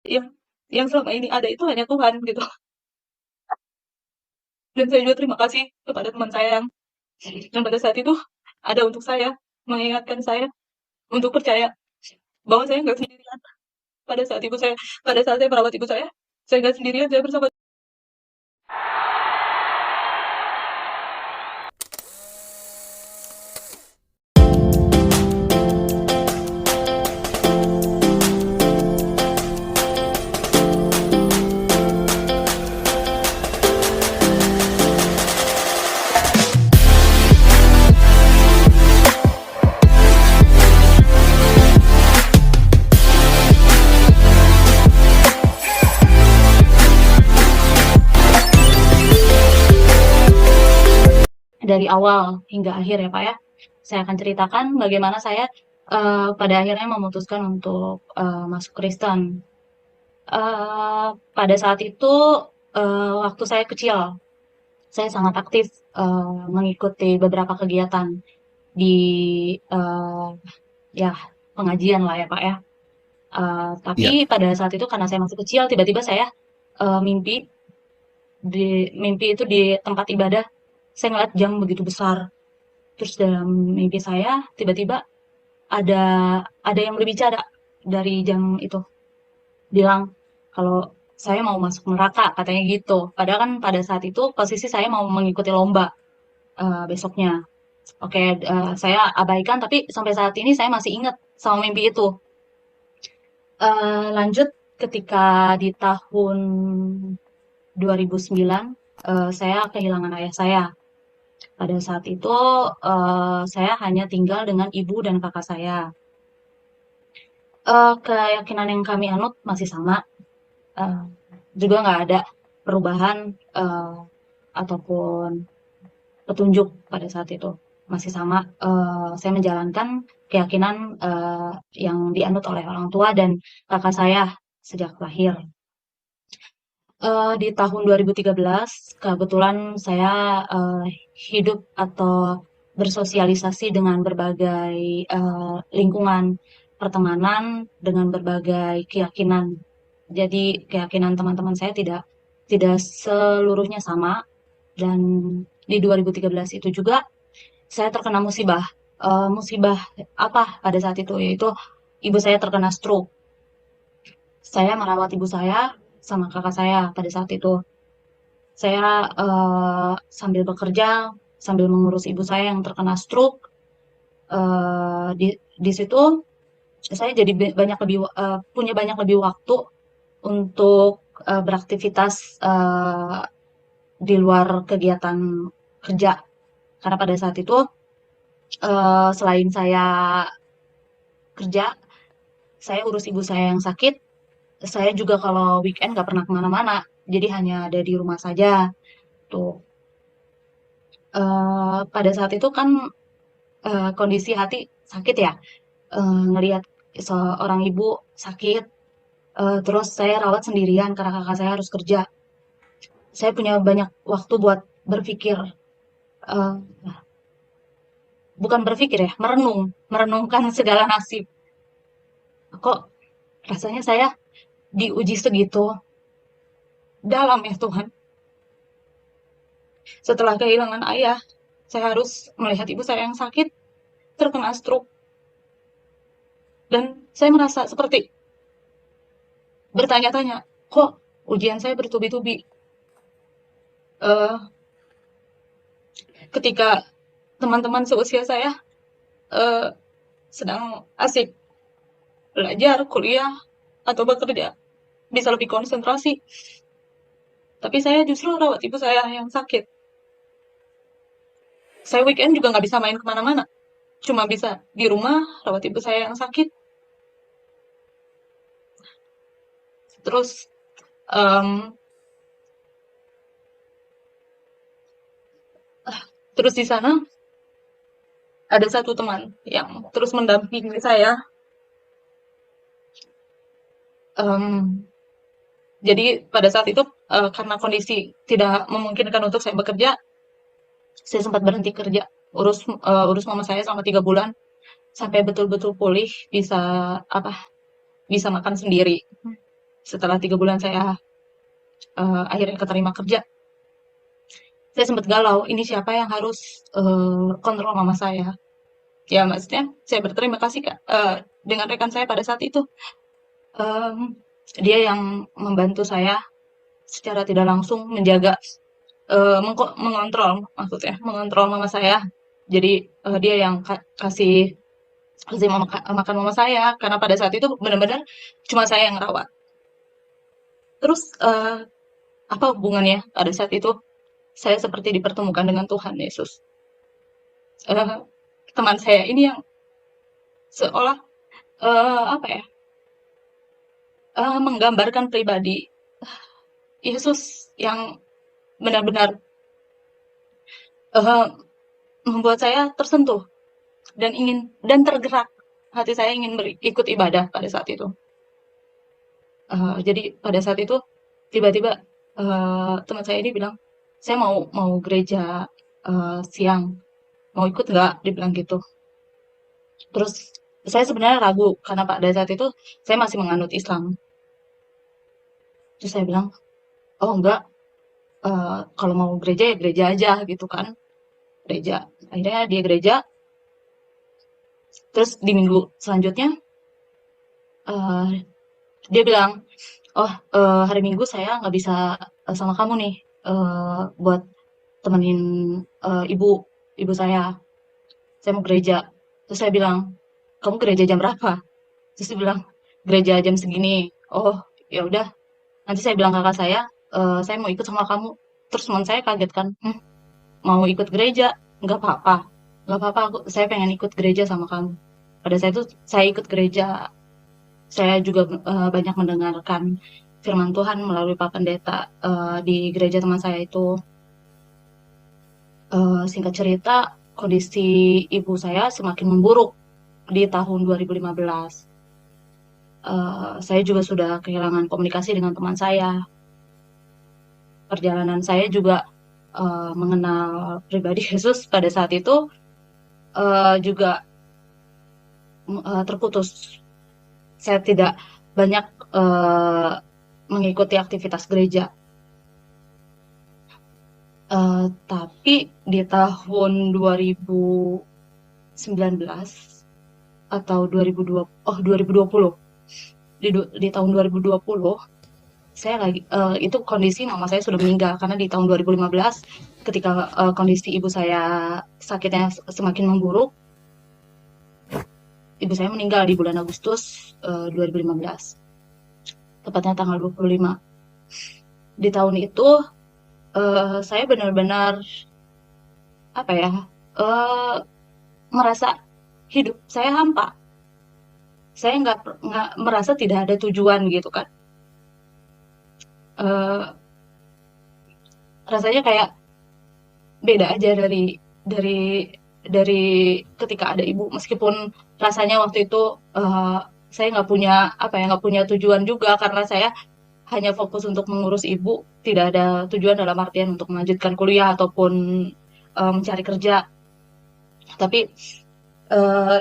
yang yang selama ini ada itu hanya Tuhan gitu. Dan saya juga terima kasih kepada teman saya yang pada saat itu ada untuk saya, mengingatkan saya untuk percaya bahwa saya nggak sendirian. Pada saat ibu saya, pada saat saya merawat ibu saya nggak sendirian, saya bersama. Dari awal hingga akhir ya Pak ya, saya akan ceritakan bagaimana saya pada akhirnya memutuskan untuk masuk Kristen. Pada saat itu waktu saya kecil, saya sangat aktif mengikuti beberapa kegiatan di uh, ya pengajian lah ya Pak ya. Tapi Iya, pada saat itu karena saya masih kecil, tiba-tiba saya mimpi mimpi itu di tempat ibadah, saya ngeliat jam begitu besar. Terus dalam mimpi saya tiba-tiba ada ada yang berbicara dari jam itu, bilang kalau saya mau masuk neraka katanya gitu. Padahal kan pada saat itu posisi saya mau mengikuti lomba besoknya. Oke, saya abaikan tapi sampai saat ini saya masih ingat sama mimpi itu. Lanjut ketika di tahun 2009 saya kehilangan ayah saya. Pada saat itu saya hanya tinggal dengan ibu dan kakak saya. Keyakinan yang kami anut masih sama, eee, juga nggak ada perubahan, ataupun petunjuk pada saat itu, masih sama, saya menjalankan keyakinan, yang dianut oleh orang tua dan kakak saya sejak lahir. Di tahun 2013 kebetulan saya, hidup atau bersosialisasi dengan berbagai, lingkungan pertemanan dengan berbagai keyakinan. Jadi keyakinan teman-teman saya tidak tidak seluruhnya sama dan di 2013 itu juga saya terkena musibah. Musibah apa pada saat itu? Yaitu ibu saya terkena stroke. Saya merawat ibu saya sama kakak saya pada saat itu. Saya sambil bekerja, sambil mengurus ibu saya yang terkena stroke. Di situ saya jadi punya banyak lebih waktu untuk beraktivitas di luar kegiatan kerja. Karena pada saat itu selain saya kerja, saya urus ibu saya yang sakit. Saya juga kalau weekend nggak pernah kemana-mana, jadi hanya ada di rumah saja. Tuh, pada saat itu kan kondisi hati sakit ya, ngelihat seorang ibu sakit, terus saya rawat sendirian karena kakak saya harus kerja. Saya punya banyak waktu buat berpikir, eee, bukan berpikir ya, merenungkan segala nasib. Kok rasanya saya diuji segitu dalam ya Tuhan. Setelah kehilangan ayah, saya harus melihat ibu saya yang sakit, terkena stroke, dan saya merasa seperti bertanya-tanya, kok ujian saya bertubi-tubi? Eh, Ketika teman-teman seusia saya eh, sedang asik belajar, kuliah, atau bekerja, bisa lebih konsentrasi. Tapi saya justru rawat ibu saya yang sakit. Saya weekend juga nggak bisa main kemana-mana. Cuma bisa di rumah rawat ibu saya yang sakit. Terus em, terus di sana ada satu teman yang terus mendampingi saya. Em, jadi pada saat itu karena kondisi tidak memungkinkan untuk saya bekerja, saya sempat berhenti kerja, urus mama saya selama 3 bulan sampai betul-betul pulih bisa apa bisa makan sendiri. setelah 3 bulan saya akhirnya keterima kerja, saya sempat galau, ini siapa yang harus kontrol mama saya. Ya maksudnya saya berterima kasih Kak, dengan rekan saya pada saat itu. Mmm, Dia yang membantu saya secara tidak langsung menjaga, mengontrol maksudnya, mengontrol mama saya. Jadi, dia yang kasih kasih makan mama saya, karena pada saat itu benar-benar cuma saya yang rawat. Terus, apa hubungannya pada saat itu saya seperti dipertemukan dengan Tuhan Yesus. Eee, Teman saya ini yang seolah, apa ya, menggambarkan pribadi Yesus yang benar-benar, eee, membuat saya tersentuh dan tergerak. Hati saya ingin ikut ibadah pada saat itu. Jadi pada saat itu tiba-tiba, teman saya ini bilang, "Saya mau mau gereja, siang, mau ikut nggak?" Dia bilang gitu. Terus saya sebenarnya ragu karena pada saat itu saya masih menganut Islam. Terus saya bilang, "Oh enggak, kalau mau gereja ya gereja aja," gitu kan, gereja. Akhirnya dia gereja, terus di minggu selanjutnya, eee, dia bilang, "Oh, hari Minggu saya nggak bisa, sama kamu nih, buat temenin, ibu ibu saya mau gereja." Terus saya bilang, "Kamu gereja jam berapa?" Terus dia bilang, "Gereja jam segini." "Oh, ya udah, nanti saya bilang kakak saya mau ikut sama kamu." Terus teman saya kaget kan, mau ikut gereja? Nggak apa-apa, nggak apa-apa, saya pengen ikut gereja sama kamu." Pada saat itu saya ikut gereja, saya juga banyak mendengarkan firman Tuhan melalui Pak Pendeta di gereja teman saya itu. Singkat cerita, kondisi ibu saya semakin memburuk di tahun 2015. Saya juga sudah kehilangan komunikasi dengan teman saya. Perjalanan saya juga mengenal pribadi Yesus pada saat itu juga terputus. Saya tidak banyak mengikuti aktivitas gereja. Tapi di tahun 2019 atau 2020, di tahun 2020 saya lagi itu kondisi mama saya sudah meninggal karena di tahun 2015 ketika kondisi ibu saya sakitnya semakin memburuk, ibu saya meninggal di bulan Agustus 2015, tepatnya tanggal 25. Di tahun itu saya benar-benar apa ya, uh, merasa hidup saya hampa. Saya nggak merasa tidak ada tujuan gitu kan. Uh, Rasanya kayak beda aja dari dari ketika ada ibu. Meskipun rasanya waktu itu saya nggak punya apa ya, nggak punya tujuan juga karena saya hanya fokus untuk mengurus ibu, tidak ada tujuan dalam artian untuk melanjutkan kuliah ataupun mencari kerja. Tapi uh,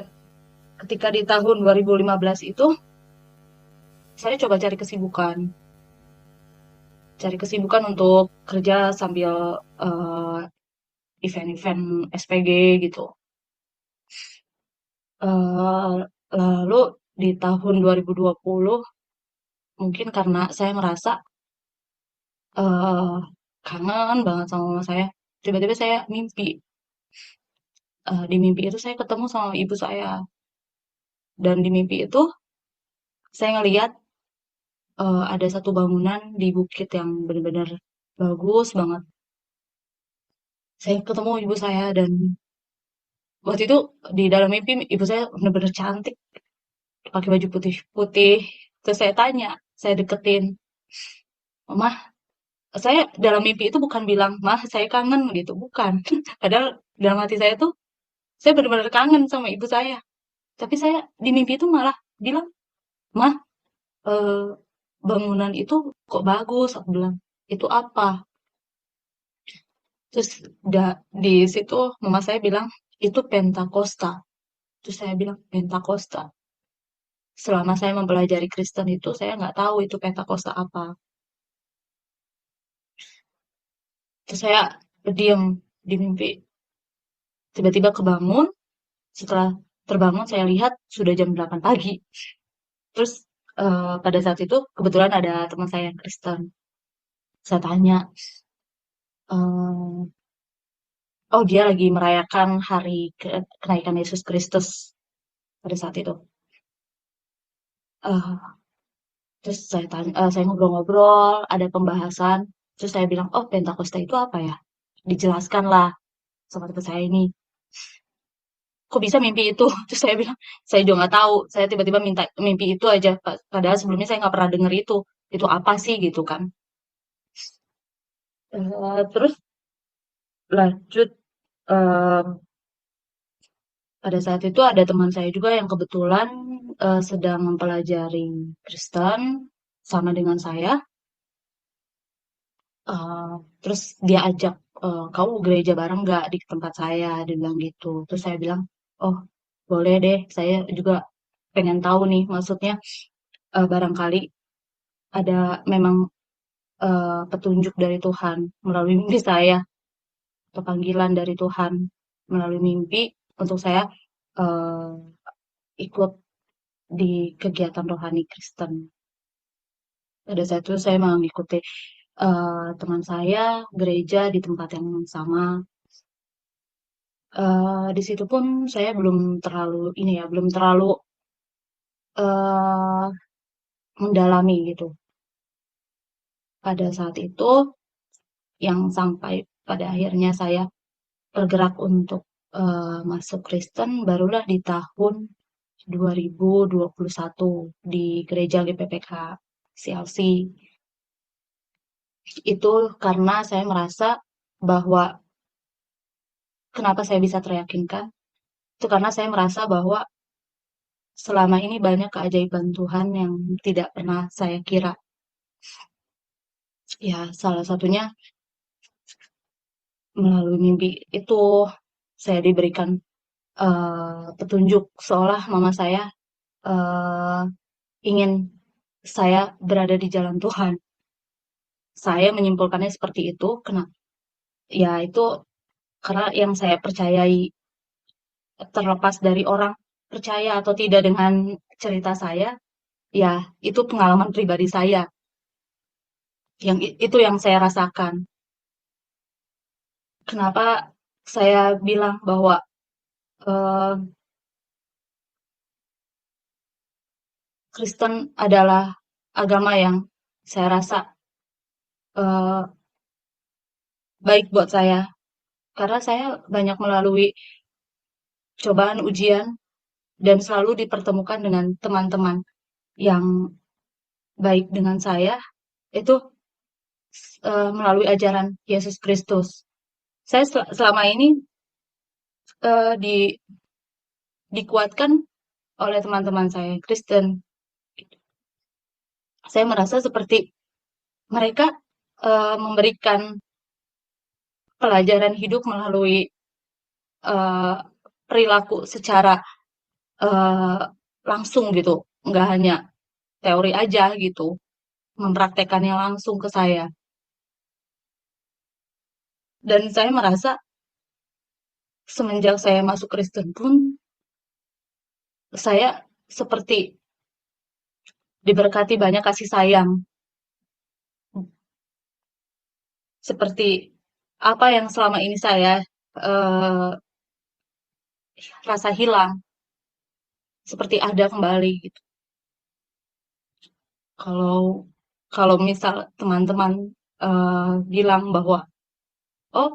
ketika di tahun 2015 itu saya coba cari kesibukan untuk kerja sambil event-event SPG gitu. Eee, Lalu di tahun 2020 mungkin karena saya merasa, eee, kangen banget sama mama saya, tiba-tiba saya mimpi, di mimpi itu saya ketemu sama ibu saya, dan di mimpi itu saya ngelihat, ada satu bangunan di bukit yang bener-bener bagus banget. Saya ketemu ibu saya dan waktu itu di dalam mimpi ibu saya bener-bener cantik, pakai baju putih-putih, terus saya tanya, saya deketin, "Mama." Saya dalam mimpi itu bukan bilang, "Mah, saya kangen," gitu, bukan. Padahal dalam hati saya tuh, saya benar-benar kangen sama ibu saya. Tapi saya di mimpi itu malah bilang, "Mah, eee, bangunan itu kok bagus?" Aku bilang, "Itu apa?" Terus di situ mama saya bilang, "Itu Pentakosta." Terus saya bilang, "Pentakosta?" selama saya mempelajari Kristen itu saya nggak tahu itu Pentakosta apa. Terus saya diam di mimpi, tiba-tiba kebangun, setelah terbangun saya lihat sudah jam 8 pagi. Terus pada saat itu kebetulan ada teman saya yang Kristen. Saya tanya, eee, oh dia lagi merayakan hari kenaikan Yesus Kristus pada saat itu. Eee, terus saya ngobrol-ngobrol, ada pembahasan, terus saya bilang, "Oh Pentakosta itu apa ya?" Dijelaskanlah sama teman saya ini, "Kok bisa mimpi itu?" Terus saya bilang, "Saya juga nggak tahu, saya tiba-tiba minta mimpi itu aja, padahal sebelumnya saya nggak pernah denger itu apa sih?" Gitu kan. Terus lanjut, mmm, pada saat itu ada teman saya juga yang kebetulan, sedang mempelajari Kristen sama dengan saya, eee, terus dia ajak, "Kamu gereja bareng nggak di tempat saya?" Dia bilang gitu. Terus saya bilang, "Oh boleh deh, saya juga pengen tahu nih, maksudnya, barangkali ada memang, petunjuk dari Tuhan melalui mimpi saya atau panggilan dari Tuhan melalui mimpi untuk saya, eee, ikut di kegiatan rohani Kristen." Pada saat itu saya mengikuti, teman saya gereja di tempat yang sama, di situ pun saya belum terlalu ini ya, belum terlalu, eee, mendalami gitu. Pada saat itu yang sampai pada akhirnya saya bergerak untuk, masuk Kristen barulah di tahun 2021 di gereja GPPK CLC. Itu karena saya merasa bahwa kenapa saya bisa teryakinkan, itu karena saya merasa bahwa selama ini banyak keajaiban Tuhan yang tidak pernah saya kira. Ya, salah satunya melalui mimpi itu saya diberikan petunjuk seolah mama saya eh, ingin saya berada di jalan Tuhan. Saya menyimpulkannya seperti itu. Kenapa? Ya itu karena yang saya percayai, terlepas dari orang percaya atau tidak dengan cerita saya, ya itu pengalaman pribadi saya. Itu yang saya rasakan. Kenapa saya bilang bahwa eh, Kristen adalah agama yang saya rasa eh, baik buat saya, karena saya banyak melalui cobaan ujian dan selalu dipertemukan dengan teman-teman yang baik dengan saya itu melalui ajaran Yesus Kristus. Saya selama ini di dikuatkan oleh teman-teman saya Kristen. Saya merasa seperti mereka memberikan pelajaran hidup melalui eh, perilaku secara eh, langsung gitu, nggak hanya teori aja gitu, mempraktekannya langsung ke saya. Dan saya merasa semenjak saya masuk Kristen pun saya seperti diberkati banyak kasih sayang, seperti apa yang selama ini saya eh, rasa hilang, seperti ada kembali gitu. Kalau kalau misal teman-teman bilang bahwa oh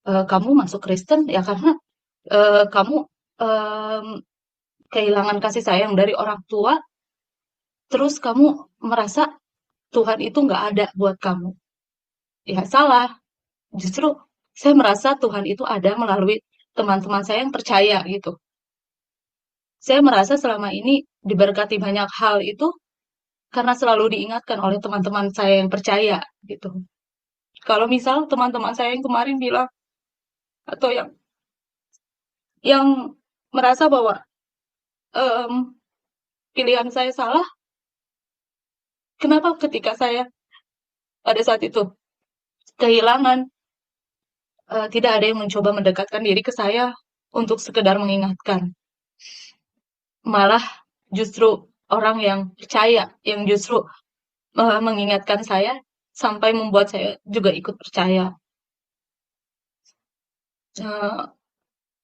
kamu masuk Kristen ya karena kamu em, kehilangan kasih sayang dari orang tua, terus kamu merasa Tuhan itu nggak ada buat kamu. Ya salah. Justru saya merasa Tuhan itu ada melalui teman-teman saya yang percaya gitu. Saya merasa selama ini diberkati banyak hal itu karena selalu diingatkan oleh teman-teman saya yang percaya gitu. Kalau misal teman-teman saya yang kemarin bilang atau yang merasa bahwa em, pilihan saya salah, kenapa ketika saya pada saat itu kehilangan, tidak ada yang mencoba mendekatkan diri ke saya untuk sekedar mengingatkan. Malah justru orang yang percaya, yang justru mengingatkan saya sampai membuat saya juga ikut percaya. Eh,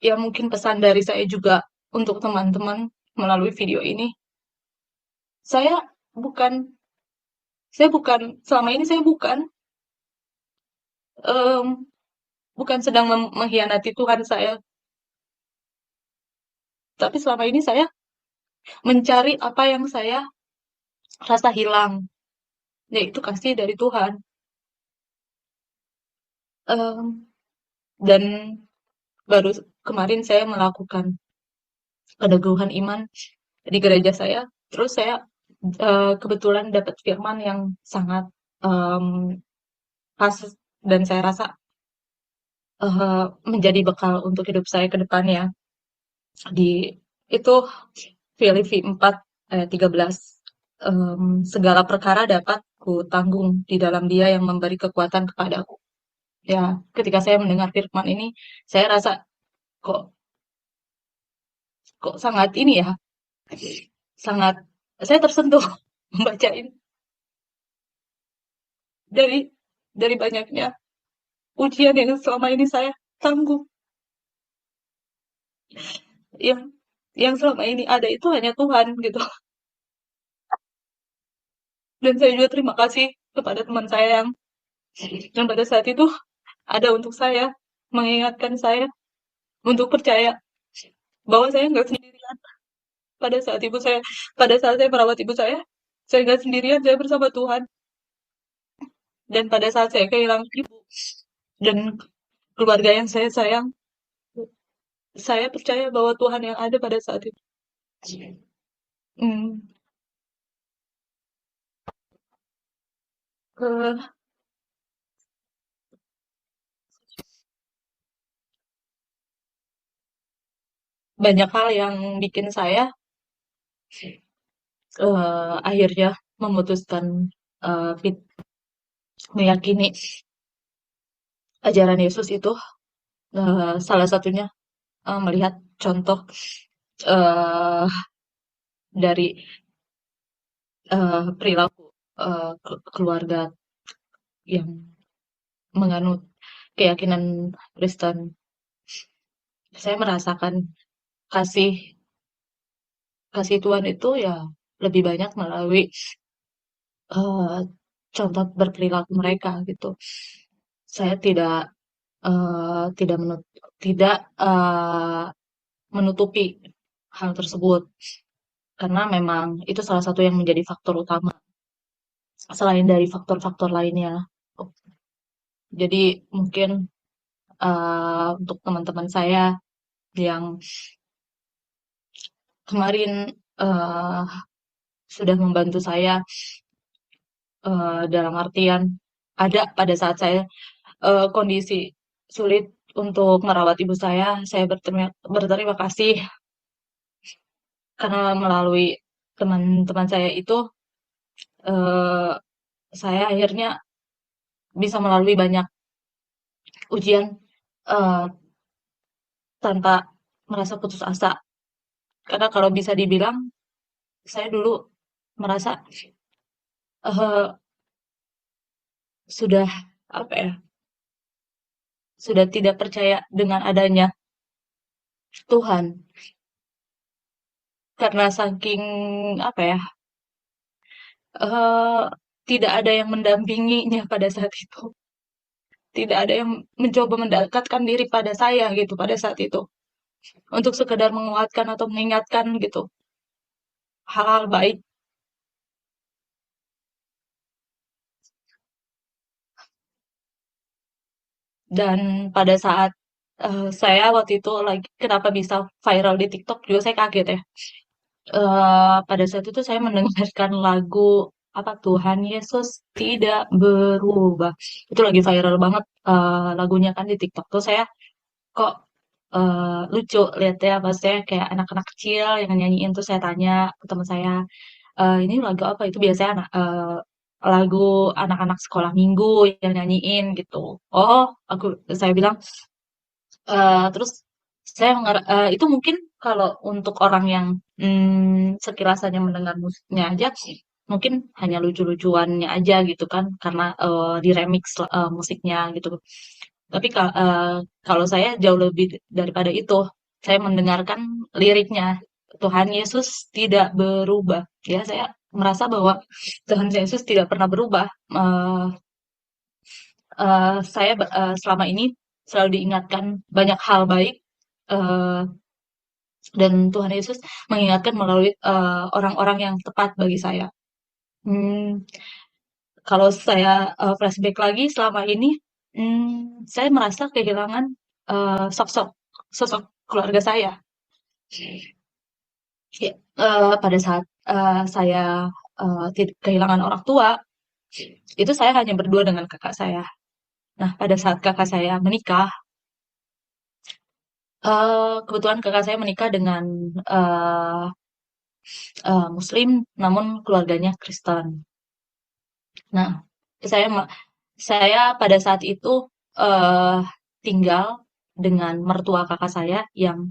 ya mungkin pesan dari saya juga untuk teman-teman melalui video ini, saya bukan, selama ini saya em, bukan sedang mengkhianati Tuhan saya, tapi selama ini saya mencari apa yang saya rasa hilang, yaitu kasih dari Tuhan. Em, dan baru kemarin saya melakukan peneguhan iman di gereja saya. Terus saya kebetulan dapat firman yang sangat em, pas dan saya rasa menjadi bekal untuk hidup saya ke depannya. Di itu Filipi 4 ayat 13. Segala perkara dapat ku tanggung di dalam Dia yang memberi kekuatan kepadaku. Ya, ketika saya mendengar firman ini, saya rasa kok kok sangat ini ya, sangat saya tersentuh membaca ini dari banyaknya ujian yang selama ini saya tanggung, yang selama ini ada itu hanya Tuhan gitu. Dan saya juga terima kasih kepada teman saya yang pada saat itu ada untuk saya, mengingatkan saya untuk percaya bahwa saya nggak sendirian. Pada saat ibu saya, pada saat saya merawat ibu saya nggak sendirian, saya bersama Tuhan. Dan pada saat saya kehilangan ibu dan keluarga yang saya sayang, saya percaya bahwa Tuhan yang ada pada saat itu. Hmm, eh, banyak hal yang bikin saya akhirnya memutuskan meyakini ajaran Yesus itu, salah satunya melihat contoh eh, dari perilaku keluarga yang menganut keyakinan Kristen. Saya merasakan kasih kasih Tuhan itu ya lebih banyak melalui eh, contoh berperilaku mereka gitu. Saya tidak tidak menutupi hal tersebut karena memang itu salah satu yang menjadi faktor utama selain dari faktor-faktor lainnya. Jadi mungkin untuk teman-teman saya yang kemarin eh, sudah membantu saya dalam artian ada pada saat saya kondisi sulit untuk merawat ibu saya berterima kasih karena melalui teman-teman saya itu eh, saya akhirnya bisa melalui banyak ujian eh, tanpa merasa putus asa. Karena kalau bisa dibilang, saya dulu merasa eh, sudah apa ya, sudah tidak percaya dengan adanya Tuhan karena saking apa ya, eh, tidak ada yang mendampinginya pada saat itu. Tidak ada yang mencoba mendekatkan diri pada saya gitu pada saat itu. Untuk sekedar menguatkan atau mengingatkan gitu hal-hal baik. Dan pada saat saya waktu itu lagi kenapa bisa viral di TikTok juga saya kaget ya. Pada saat itu saya mendengarkan lagu apa Tuhan Yesus tidak berubah. Itu lagi viral banget lagunya kan di TikTok tuh saya kok lucu lihatnya, maksudnya kayak anak-anak kecil yang nyanyiin, terus saya tanya ke teman saya, "Ini lagu apa?" Itu biasanya lagu anak-anak sekolah minggu yang nyanyiin gitu. "Oh," saya bilang, terus itu mungkin kalau untuk orang yang, sekilas hanya mendengar musiknya aja, mungkin hanya lucu-lucuannya aja gitu kan, karena, di-remix musiknya gitu. Tapi kalau saya jauh lebih daripada itu, saya mendengarkan liriknya. Tuhan Yesus tidak berubah. Ya, saya merasa bahwa Tuhan Yesus tidak pernah berubah. Eh, selama ini selalu diingatkan banyak hal baik, eh, dan Tuhan Yesus mengingatkan melalui orang-orang yang tepat bagi saya. Hmm, Kalau saya flashback lagi selama ini, saya merasa kehilangan sosok sosok keluarga saya. Ya, pada saat saya kehilangan orang tua, itu saya hanya berdua dengan kakak saya. Nah, pada saat kakak saya menikah, kebetulan kakak saya menikah dengan eh, Muslim, namun keluarganya Kristen. Nah, saya saya pada saat itu eh, tinggal dengan mertua kakak saya yang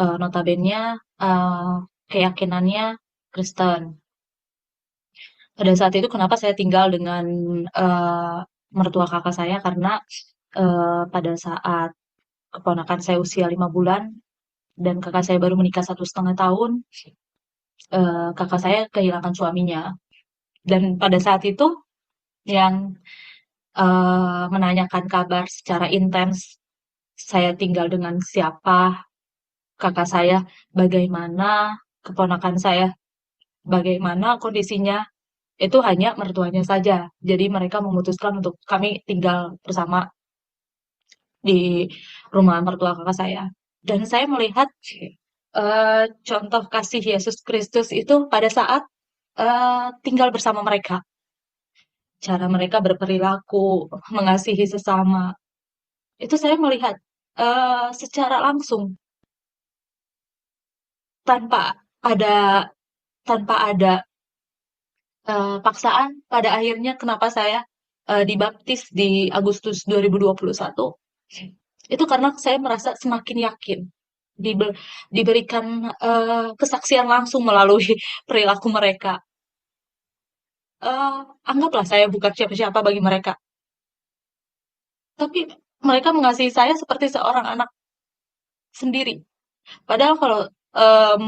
notabene eh, keyakinannya Kristen. Pada saat itu kenapa saya tinggal dengan mertua kakak saya karena pada saat keponakan saya usia 5 bulan dan kakak saya baru menikah 1,5 tahun, kakak saya kehilangan suaminya. Dan pada saat itu yang menanyakan kabar secara intens, saya tinggal dengan siapa, kakak saya bagaimana, keponakan saya bagaimana kondisinya, itu hanya mertuanya saja. Jadi mereka memutuskan untuk kami tinggal bersama di rumah mertua kakak saya. Dan saya melihat contoh kasih Yesus Kristus itu pada saat tinggal bersama mereka. Cara mereka berperilaku, mengasihi sesama. Itu saya melihat secara langsung tanpa ada tanpa ada paksaan. Pada akhirnya kenapa saya dibaptis di Agustus 2021 itu karena saya merasa semakin yakin diberikan kesaksian langsung melalui perilaku mereka. Anggaplah saya bukan siapa-siapa bagi mereka, tapi mereka mengasihi saya seperti seorang anak sendiri. Padahal kalau em,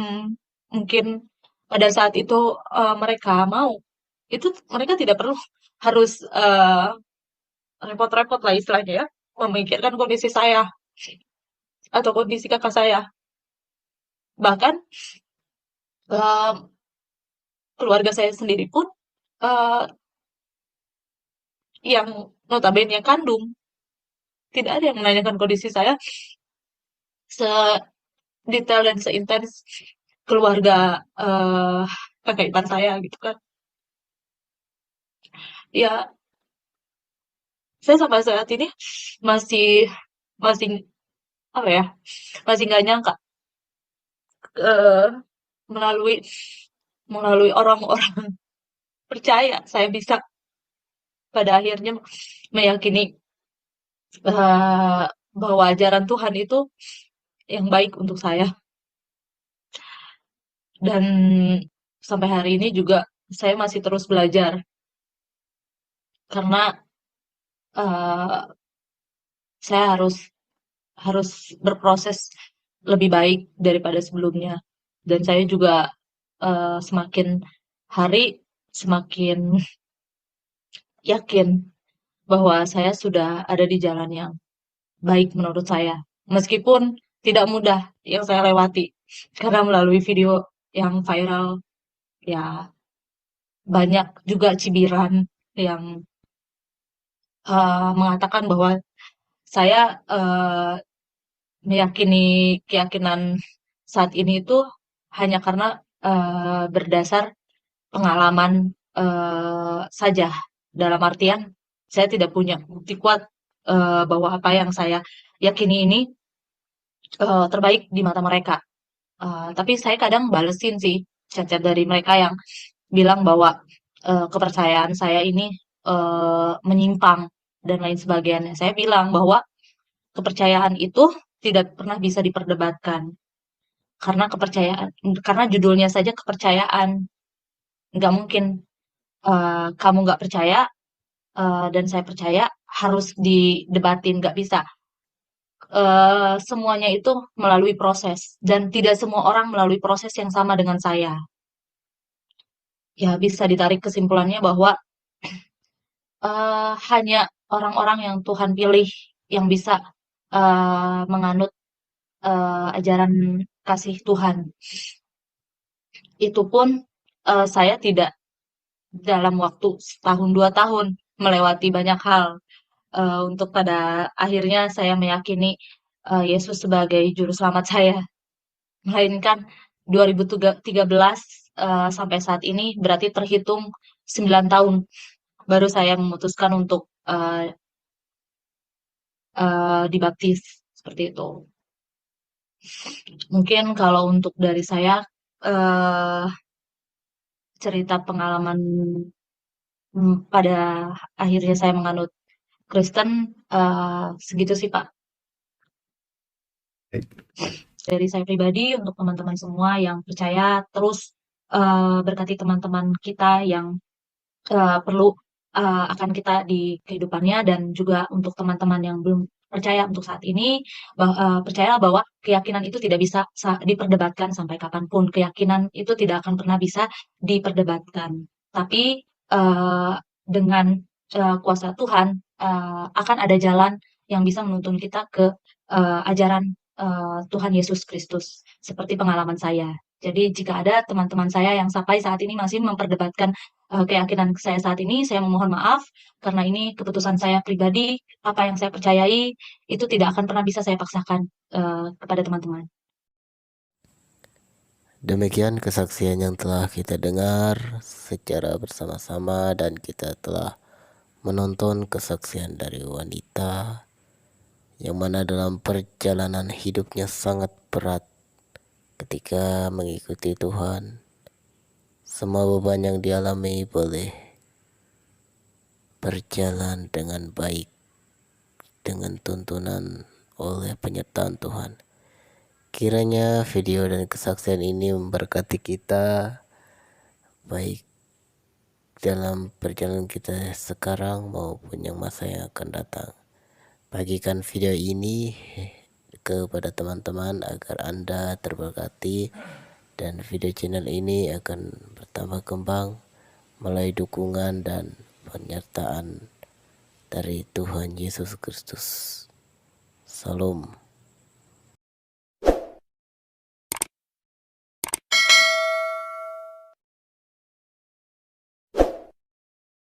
mungkin pada saat itu mereka mau, itu mereka tidak perlu harus repot-repot lah istilahnya ya, memikirkan kondisi saya atau kondisi kakak saya. Bahkan em, keluarga saya sendiri pun eh, yang notabene kandung, tidak ada yang menanyakan kondisi saya sedetail dan seintens keluarga kakak ipar saya gitu kan. Ya, saya sampai saat ini masih masih apa ya, masih nggak nyangka eh, melalui melalui orang-orang percaya saya bisa pada akhirnya meyakini eh, bahwa ajaran Tuhan itu yang baik untuk saya. Dan sampai hari ini juga saya masih terus belajar karena eh, saya harus harus berproses lebih baik daripada sebelumnya. Dan saya juga semakin hari semakin yakin bahwa saya sudah ada di jalan yang baik menurut saya. Meskipun tidak mudah yang saya lewati. Karena melalui video yang viral, ya banyak juga cibiran yang mengatakan bahwa saya meyakini keyakinan saat ini itu hanya karena berdasar pengalaman saja. Dalam artian saya tidak punya bukti kuat bahwa apa yang saya yakini ini terbaik di mata mereka. Tapi saya kadang balesin sih chat-chat dari mereka yang bilang bahwa kepercayaan saya ini menyimpang dan lain sebagainya. Saya bilang bahwa kepercayaan itu tidak pernah bisa diperdebatkan karena kepercayaan, karena judulnya saja kepercayaan. Nggak mungkin kamu nggak percaya dan saya percaya harus didebatin, nggak bisa. Semuanya itu melalui proses dan tidak semua orang melalui proses yang sama dengan saya. Ya bisa ditarik kesimpulannya bahwa hanya orang-orang yang Tuhan pilih yang bisa menganut ajaran kasih Tuhan. Itu pun saya tidak dalam waktu setahun 2 tahun melewati banyak hal untuk pada akhirnya saya meyakini Yesus sebagai juru selamat saya. Melainkan 2013 sampai saat ini berarti terhitung 9 tahun baru saya memutuskan untuk dibaptis seperti itu. Mungkin kalau untuk dari saya eh, cerita pengalaman pada akhirnya saya menganut Kristen segitu sih Pak. Dari saya pribadi untuk teman-teman semua yang percaya terus berkati teman-teman kita yang perlu akan kita di kehidupannya dan juga untuk teman-teman yang belum percaya untuk saat ini percayalah bahwa keyakinan itu tidak bisa diperdebatkan sampai kapanpun. Keyakinan itu tidak akan pernah bisa diperdebatkan. Tapi dengan kuasa Tuhan akan ada jalan yang bisa menuntun kita ke ajaran Tuhan Yesus Kristus seperti pengalaman saya. Jadi jika ada teman-teman saya yang sampai saat ini masih memperdebatkan keyakinan saya saat ini, saya memohon maaf karena ini keputusan saya pribadi, apa yang saya percayai itu tidak akan pernah bisa saya paksakan kepada teman-teman. Demikian kesaksian yang telah kita dengar secara bersama-sama dan kita telah menonton kesaksian dari wanita yang mana dalam perjalanan hidupnya sangat berat ketika mengikuti Tuhan. Semua beban yang dialami boleh berjalan dengan baik dengan tuntunan oleh penyertaan Tuhan. Kiranya video dan kesaksian ini memberkati kita baik dalam perjalanan kita sekarang maupun yang masa yang akan datang. Bagikan video ini kepada teman-teman agar Anda terberkati dan video channel ini akan bertambah kembang melalui dukungan dan penyertaan dari Tuhan Yesus Kristus. Salam.